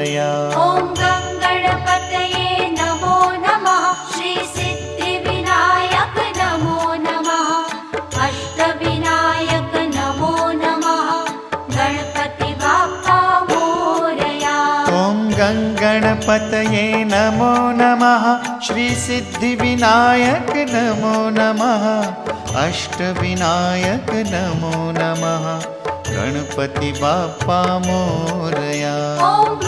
मोरया। ॐ गङ्गणपतये नमो नमः। श्री सिद्धिविनायक नमो नमः। अष्टविनायक नमो नमः। गणपति बाप्पा मोरया। ॐ गङ्गणपतये नमो नमः। श्री सिद्धिविनायक नमो नमः। अष्टविनायक नमो नमः। गणपति बाप्पा मोरया। ॐ